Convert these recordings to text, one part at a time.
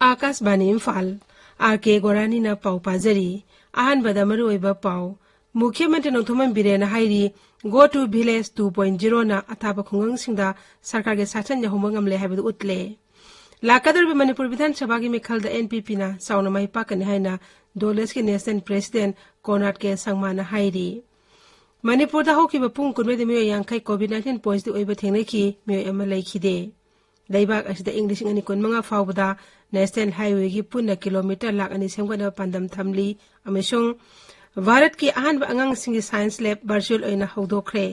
Akashvani Imphal R.K.Gorani na pau pazari ahan badamaru oiba pau मुख्यमंत्री नोंथोमन villain हाइरी go to village 2.0 ना अथाबा खुंगंग सिंदा सरकार के शासन यहुमंग अमले हाइबदु उतले लाकादर मणिपुर विधानसभा की मिखल द एनपीपी ना साउन माई पाकने हाइना डोलेस के नेशनल प्रेसिडेंट कोनाट के संगमान हाइरी मणिपुर दा होकी पुंग कुनवे मियो यांखै कोविड-19 पॉजिटिव ओइबा थेंगनेखि मियो अमा लैखिदे दैबाक असिदा इंग्लिश अनि कुनमंगा फावबदा नेशनल हाईवे की पुन्ना किलोमीटर लाख अनि सेमगना पांदम थमली अमेसुंग भारत की अहन अंगांग सिंगी साइंस लैब वर्चुअल ओइना हौदोखरे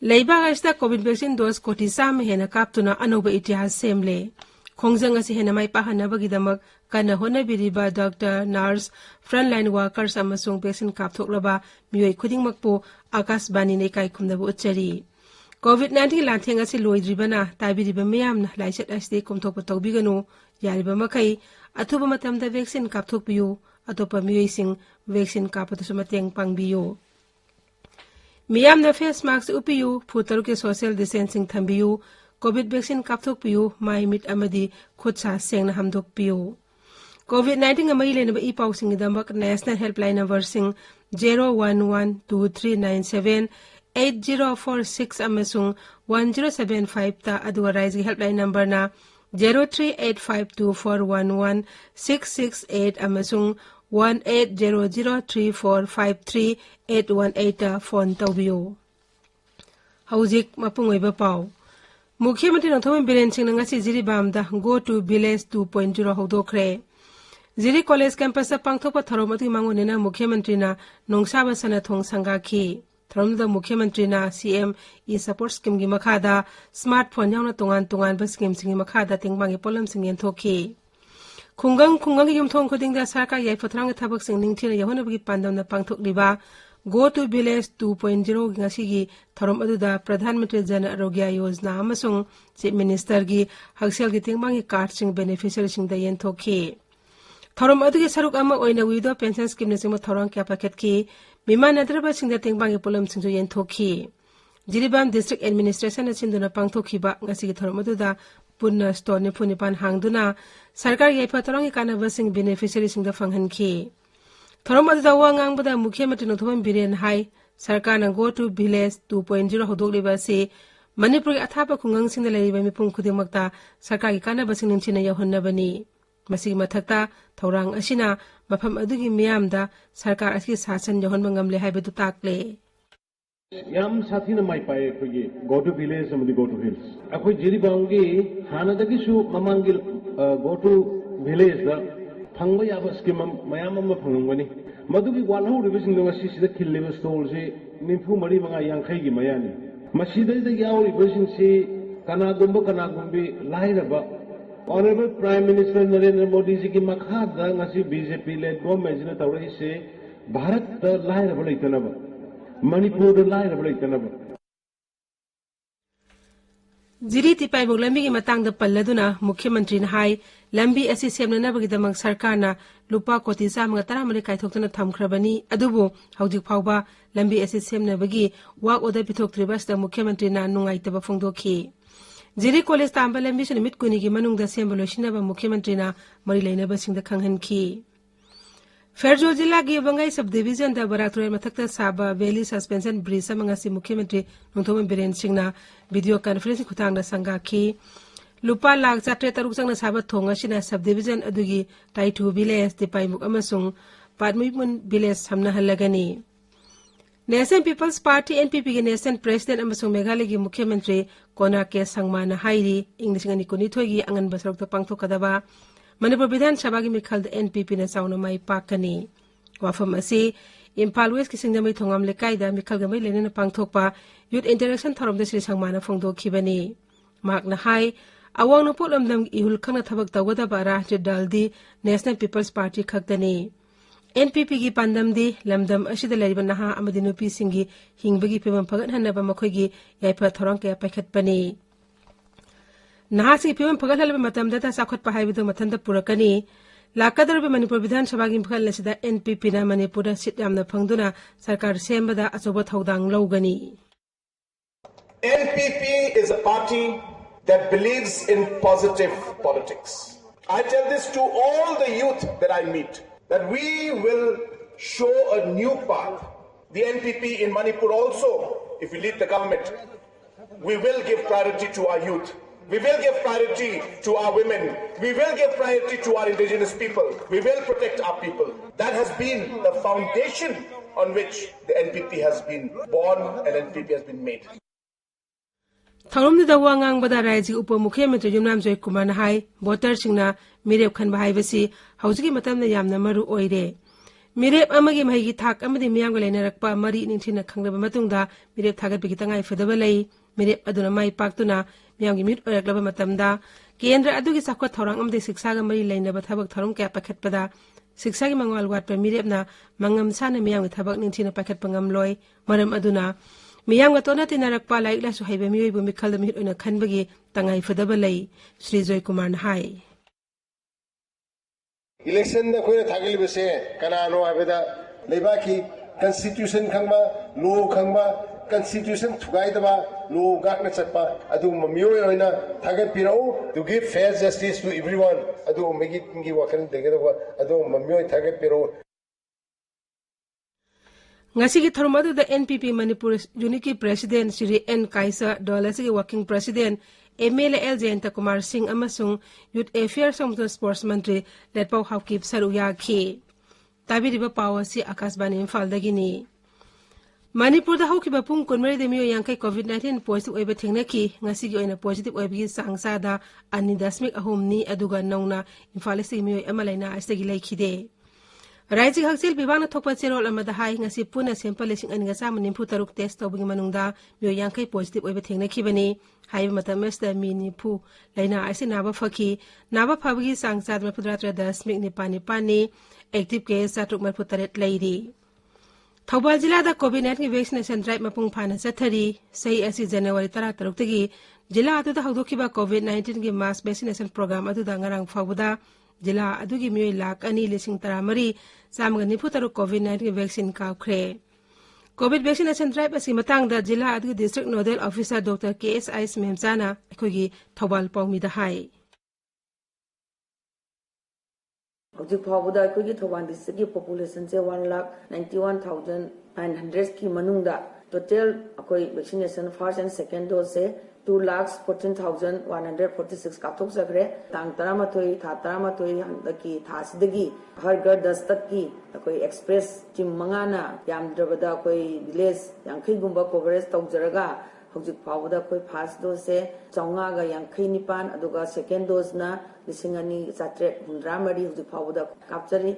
लेबाग असिदा कोविड वैक्सीन डोज कोटी साम हेना कापतुना अनोबा इतिहास सेमले खोंजंग असि हेना माइ पाहनबगिदमक कन्ना होनबिरिबा डॉक्टर नर्स फ्रंटलाइन वर्कर्स अमसुंग वैक्सीन कापथोक्लबा मियोय खुदिंगमकपो आकाशवाणी ने काय खुमदबु उच्चरी कोविड-19 लाथेंग असि लोइद्रिबना ताबिरिबा मियामना लाइसेट असि कुमथोप तौबिगनु यारिबा मखै अथुबा मतमदा वैक्सीन कापथोकपियु अतोपा मियोयसिंग वैक्सीन कापतसु मतेंग पांगबियु मियामना फेस मास्क उपियु फुतरु के सोशल डिस्टेंसिंग थंबियु कोविड वैक्सीन कापथोकपियु माइ मिट अमदी खुदसा सेंगना हमदोकपियु कोविड-19 अमई लेनबा ई पाउसिंगदमक नेशनल हेल्पलाइन नंबर सिंग 0112397804 अमसुंग 1075 ता अदुवा राइज हेल्पलाइन नंबर ना 038524116668 अमसुंग 18003453 ता फोन तौबियो हौजिक मपुंगोइबा पाउ मुख्यमंत्री नोंथोमन बिरेन सिंह नंगासी जिरीबामदा गो टू विलेज 2.0 हौदोखरे जिरी कॉलेज कैंपस पांगथोप थरोमती मांगोनेना मुख्यमंत्री ना नोंसाबा सनाथोंग संगाखी थरोमदा मुख्यमंत्री ना सीएम ई सपोर्ट स्कीम की मखादा स्मार्टफोन यावना तोंगान तोंगान बस स्कीम सिंगी मखादा तेंगबांगी पोलम सिंग येंथोखी खुंगंग युमथोंग खुदिंगदा सरकार याइफथरांग थबक सिंग निंगथिना यहोनबगी पांदमना पांगथोकलिबा go to village 2.0 ngasi thorom aduda pradhan mantri jan arogya yojana amasung chief minister gi haksel gi tingmang gi card sing beneficiary sing da yen thokhi thorom adugi saruk ama oina widow pension scheme ne sing thorong kya paket ki biman adraba sing da tingmang gi polam sing yen thokhi jiribam district administration na sinduna pangthokhi ba ngasi gi thorom aduda punna store ne phuni pan hangduna sarkar gi phatorong gi kana sing beneficiary sing da phanghan ki थरोम अदुदा वांगांग बदा मुख्यमंत्री नोंथोमन villain high सरकार ना गो to village 2.0 हौदोकलिबा से मणिपुर अथापा खुंगंग सिंग लैरिबा मिपुंग खुदिमक्ता सरकार की कानाबा सिंग निमचिना यहोन्नबनी मसिग मथक्ता थौरांग असिना मफम अदुगी मियामदा सरकार असि शासन यहोन्बा ngamle हाइबदु ताकले याम साथीना माइ पाए खोगी गो टू विलेज अमदि गो टू हिल्स अखोय जिरिबांगी हानादगिसु ममांगिल गो टू विलेज दा फंगबा याबा स्कीम मयाम अमा फंगंगनी मदुगी वालहौरिबसिंग ngasi sida khilliba stall se nimfu mari manga yankhai gi mayani masida da yauribasing se kanagumbi lairaba honorable prime minister narendra modi ji ki makha da ngasi bjp led government na tawrai se bharat da lairaba leitanaba manipur da lairaba leitanaba Jiri तिपाई मुगलंबी की मतंग पल्लदुना मुख्यमंत्री high लंबी असि सेमननबगिदमक सरकारना लुपा कोटी चामगा तरामरि कायथोक्तुना थमख्रबनी अदुबो हौजिक फावबा लंबी असि सेमनबगी वाक order पिथोक्त्रिबसदा मुख्यमंत्री ना नुंगाइतबा फोंदोखी जिरी कॉलेज तांबा लंबी सुनिमित कुनिगी मनुंगदा सेमबा लोसिनबा मुख्यमंत्री ना मरि लैनबसिंगदा खंगहनखी फेरजोल जिला की बंगाई सब डिवीजन दा बरातुर मथक्ता साबा वैली सस्पेंशन ब्रिज समंगासी मुख्यमंत्री नोंथोमन बिरेन सिंहना वीडियो कॉन्फ्रेंसिंग खुतांगदा संगाखी लुपा लाख 7 संगना साबा थोंगासिना सब डिवीजन अदुगी टाइटू विलेज तिपाइमुक अमसुंग पादमुइमुन विलेज हमना हल्लगनी नेशनल पीपल्स पार्टी एनपीपी के नेशनल प्रेसिडेंट अमसुंग मेघालय की मुख्यमंत्री कोना के संगमाना हाइरी इंग्लिश गनी कुनिथोगी अंगन बसरक्ता पांगथोकदबा मणिपुर विधानसभा की मिखल एनपीपी ने साउन माइ पाकनी वाफम असी इम्फाल वेस्ट की सिंगमई थोंगाम लेकाइदा मिखल गमई लेने पांगथोकपा यूथ इंटरेक्शन थरोम श्री संगमाना फोंदोखिबनी mak na hai awang na polamdam ihul khangna thabak tawgada rajya daldi National People's Party khaktani NPP gi pandam di lamdam ashida laiba naha amadi nupi singi hingbagi pemam phagat hanaba makhoigi yaipa thorang kaya paikhatpani naha si pemam phagat halaba matam data sakhot pahaibidu mathanda purakani lakadarabe Manipur Vidhan Sabha gi imphal lesida NPP na Manipur sit yamna phangduna sarkar sembada achoba thodang lawgani. NPP is a party that believes in positive politics. I tell this to all the youth that I meet, that we will show a new path. The NPP in Manipur also, if we lead the government, we will give priority to our youth. We will give priority to our women. We will give priority to our indigenous people. We will protect our people. That has been the foundation on which the NPP has been born and NPP has been made. Tharum da wangang bada raiji upa mukhyamantri Yumnam Joy Kumar na hai voter singna mirep khanba haibasi haujigi matamna yamna maru oire mirep amagi maigi thak amadi miyam galaina rakpa mari ningthina khanglaba matungda mirep thagat bigi tangai fedaba lei mirep aduna mai paktuna miyam gi mit oraklaba matamda kendra adugi sakwa thorang amde siksa ga mari lainaba thabak tharum kya pakhatpada siksa gi mangwal watpa mirep na mangam sana miyam gi thabak ningthina pakhatpa ngamloi maram aduna miyam ga tona tinarakpa laik la su haibe mioi bu mikhal mi oina khanbagi tangai fedaba lei Shri Joy Kumar na hai election na khoi thagil bese kanano abeda leibaki constitution khangma law khangma constitution thugai daba law gakna chatpa adu mioi oina thagat pirau to give fair justice to everyone adu megi ngi wakan degeda adu mioi thagat pirau ngasi gi tharmadu the NPP Manipur Unity President Shri N Kaisa Dolasi working president MLA Jayanta Kumar Singh amasung Youth Affairs and Sports Mantri Letpau Hawkip Saruya Ki Tabiriba Pawasi Akasbani Imphal dagini Manipur da hawkiba pung kunmari de miyo yankai COVID-19 positive oiba thingnaki ngasi gi oina positive oibi sangsada ani dasmik ahumni aduga nauna Imphal se miyo amalaina astagi laikhide Raiji Haksel Bibana Tokpa Cherol Amada Hai ngasi puna sample lesing anga sama nimpu taruk test tawbigi manungda miyo yankai positive oiba thingnaki bani hai matamesta mini pu laina aisi naba fakhi naba phabgi sangsad mapudra dasmik ni pani active case satuk maputaret lairi Thawbal jila da COVID-19 vaccination drive mapung phana chathari sei asi January 13 tagi jila atu da hawdokiba COVID-19 gi mass vaccination program atu da ngarang phawda jila adu gi mioi lak ani lesing taramari samga nipu taru COVID-19 vaccine ka khre COVID vaccination drive asi matang da jila adu district nodal officer Dr. KSI Memchana ekhogi Thawbal pawmi da hai Hojik phawda ekhogi Thawbal district ki population se 1,91,900 ki manungda total akoi vaccination first and second dose se 2,14,146 kathok sakre tang taramatoi tha taramatoi handaki thasidagi har gar dastak ki akoi express team mangana yamdrabada akoi village yankhai gumba coverage tawjaraga hojik phawda akoi first dose se 4,59 aduga second dose na 2,300 hojik phawda kapchari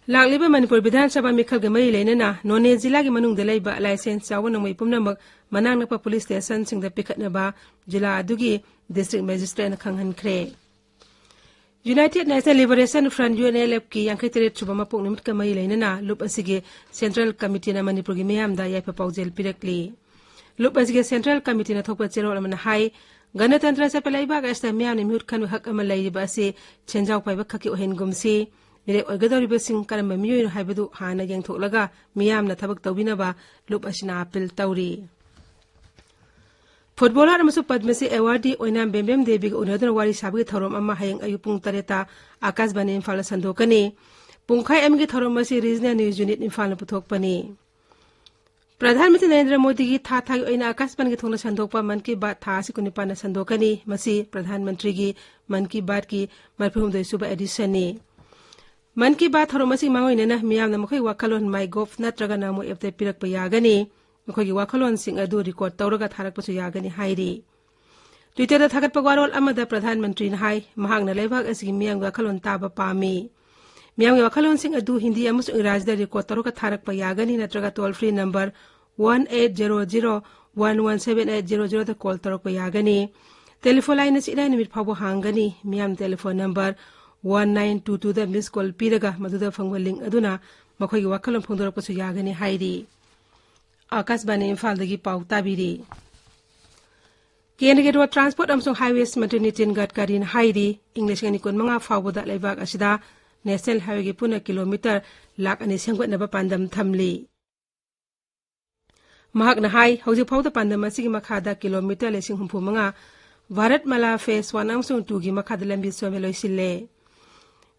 Lagliba Manipur Vidhan Sabha Mikhal Gamari Lenana, None Zilla Manung de Laiba license Sawan and Pumnamak, Mananapa police station sing the Pikatnaba, Jila Adugi, District Magistrate and Kanghan Kre. United National Liberation Front UNLFK Yankateret Chubamapung Kamari Lenana, Lupasige, Central Committee na Manipur Gimeam da Yapa Pausel Pirakli. Lupasige Central Committee na Topa Zero Amana High, Ganatantra Sapalaiba as the Miam and Mutkan Hakamalai Basi, Chenjao Pibakaki Ohen Gumsi. Mire ogadori basing karamba miyo haibadu hana yang tholaga miyam na thabak tawbinaba lup asina appeal tawri Footballer amasu Padmasi awardee oinam bembem debi unadana wari sabgi thorom amma hayang ayupung tareta Akasbani Imphal sandokani pungkhai amgi thorom masi regional news unit Imphal puthokpani Pradhan Mantri Narendra Modi gi tha thai oina Akasbani gi thongna sandokpa man ki baat tha sikunipa na sandokani masi Pradhan Mantri gi man ki baat ki marphum doi suba edition ni Man ki baat haromasi mangoy na miyam na makoy wakalon my golf na traga na mo efte pirak pa yagani makoy wakalon sing adu record tawraga tharak pa su yagani hairi Twitter da thagat pagwarol amada Pradhan Mantri na hai mahang na laibhag asigi miyam wakalon taba pami miyam wakalon sing adu hindi amus ingraz da record tawraga tharak pa yagani na traga toll free number 1800 117800 da call tarok pa yagani telephone line si ina nimit phaw hangani miam telephone number 1922 da miss call piraga maduda phangwa link aduna makhoi gi wakalon phongdorok pasu yagani hairi akasbani imphal dagi paw tabiri Kendra Road Transport amsong Highways Mantri Nitin Gadkari hairi English ngani kun mga phawbuda laibak asida National Highway gi puna kilometer lak ani sengwat na ba pandam thamli mahak na hai hauji phawda pandam asigi makhada kilometer lesing humpu mga Bharat Mala Phase 1 amsong 2 gi makhada lambi somelo sille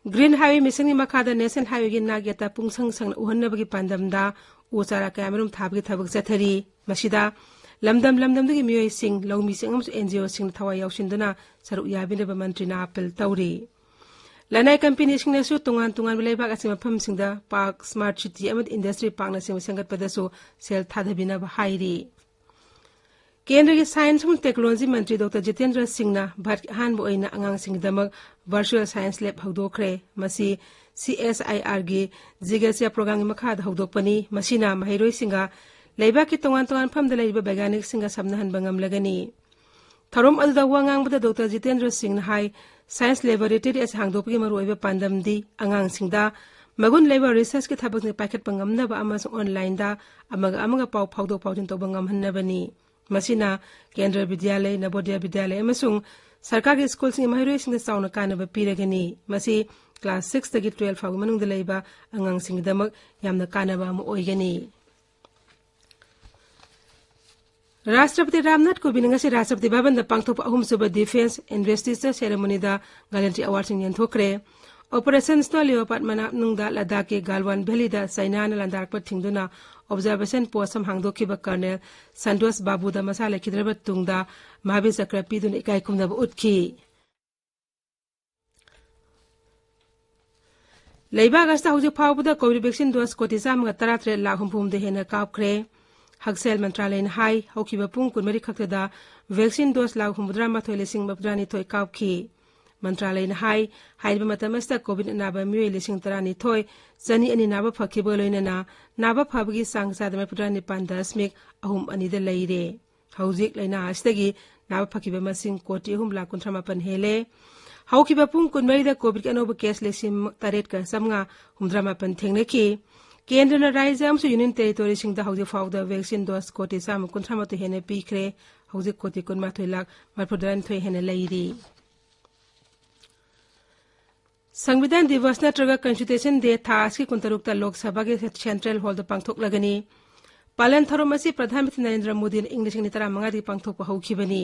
Green Highway mission gi makhada National Highway gi nagyata pungsang sang uhanna bagi pandam da uchara kamerum thabgi thabak chathari masida lamdam dagi miyoi sing lawmi sing amsu NGO sing thawai yausinduna saru yabine ba mantri na apel tawri lanai company sing nesu tungan belai asima pham singda park smart city amad industry park na sing sangat padaso sel thadhabina ba hairi Kendra gi science and technology mantri Dr Jitendra Singh na bhat han bo oina angang sing damak virtual science lab hawdokre masi CSIR gi jigasia program gi makha hawdokpani masina mahairoi singa leiba ki tongan pham da leiba bagyanik singa samna han bangam lagani tharum aduda wangang bada Dr Jitendra Singh hai science laboratory as hangdopgi maru oiba pandam di angang singda magun labor research ki thabak ni packet pangam na ba amas online da amaga paw phawdo pawjin to bangam hanna bani masina Kendra Vidyalay Navodaya Vidyalay amasung sarkar gi school sing mahairoi sing sauna kana ba piragani masi class 6 tagi 12 fagu manung da leiba angang sing damak yamna kana ba mo oigani Rashtrapati Ramnath Kovind ngasi Rashtrapati Bhavan da pangthop ahum suba defense investiture ceremony da gallantry award sing yanthokre operation snow leopard mana nungda Ladakh ke Galwan Valley da Saina na landarak pa thingduna observation post sam hangdokhiba colonel Santos Babu da masala khidraba tungda mahavi sakra pidun ikai kumda utkhi leiba gasta huju phawbuda covid vaccine dose koti samga 33 lakh humpum de hena kapkhre Hagsel Mantralay hai hokiba pung kunmari khakda vaccine dose lakh humudra mathoi lesing maprani thoi kapkhi Mantralay hai haiba matamasta covid naba miwe lesing tarani thoi jani ani naba phakhiba loinana naba phabgi sangsa da maprani pandasmik ahum ani da leire haujik leina astagi naba phakhiba masing koti hum lakh 38 hele haukiba pung kunmari da covid anoba case lesim taret ka samnga humdra mapan thengnaki Kendra Raja amsu Union Territory sing da hauji fawda vaccine dose koti sam kunthama to hene pikre hauji koti kunma thoilak marpodran thoi hene leiri Samvidhan Divas natraga Constitution Day thas ki kuntarukta Lok Sabha ke Central Hall da pangthok lagani Palan tharomasi Pradhan Mantri Narendra Modi English ni tara manga di pangthok haukhibani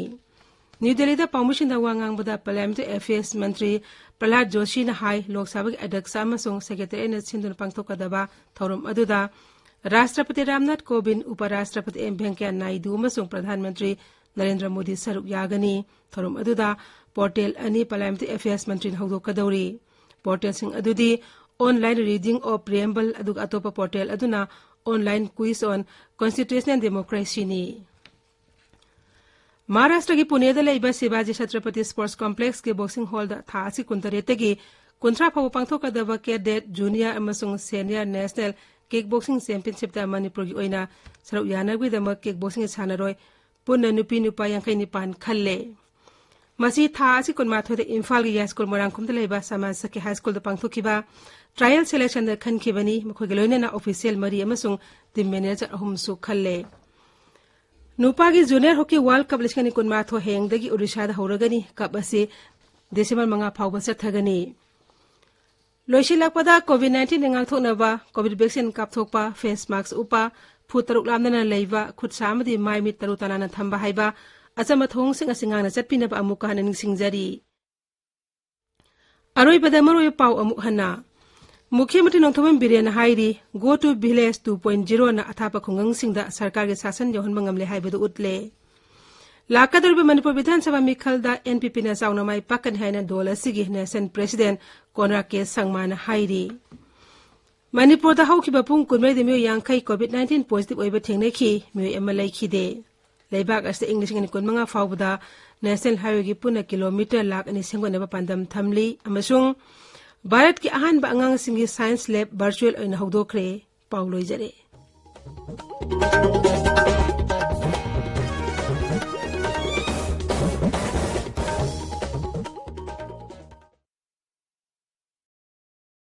New Delhi da permission da wangang buda Parliamentary Affairs Mantri Prahlad Joshi na hai Lok Sabha ki adhyaksa amasung secretary na sindun pangthok kadaba thorum aduda Rashtrapati Ramnath Kovind Uparashtrapati M Venkaiah Naidu amasung Pradhan Mantri Narendra Modi saruk yagani thorum aduda portal ani Parliamentary Affairs Mantri hawdok kadawri portal sing adudi online reading of preamble adug atopa portal aduna online quiz on constitutional democracy ni Maharashtra ki Pune da leiba Shivaji Chhatrapati Sports Complex ke boxing hall da thasi kuntaretagi kuntra phaw pangthoka daba cadet junior amasung senior national kickboxing championship da Manipur gi oina sarau yanagwi da kickboxing sanaroi punna nupi nupa yankai nipan khalle masi thasi kunma thode Imphal gi high school morangkum da leiba Samaj Sakhi high school da pangthokiba trial selection da khankibani mkhoi geloina na official mari amasung team manager ahum su khalle Nupagi Junior Hockey World Cup lishkani kunma tho hengdagi Odisha da horagani cup asi December manga phawba chathagani Loisilakpada COVID-19 ngang thoknaba COVID vaccine kap thokpa face mask upa phutaruk lamna leiba khutsa amadi mai mit taru tanana thamba haiba achama thong sing asinga na chatpina ba amuka hanin singjari Aroi bada maroi pau amuk hana Mukhyamantri Nongthomen Biren hairi Go to Village 2.0 na athapa khungang singda sarkar ge sasan yohon mangamle haibadu utle Lakadurbe Manipur Vidhan Sabha Mikhal da NPP na sauna mai pakan haina dola sigi nation president R.K. Sangman hairi Manipur da haukiba pung kunmai de myo yangkai COVID-19 positive oiba thengneki myo emalai khide leibak as English ngani kun manga fawbuda national highway gi puna kilometer lak ani sengwana ba pandam thamli amasung Bharat ki ahan ba angang singi science lab virtual oina hawdokre pauloi jare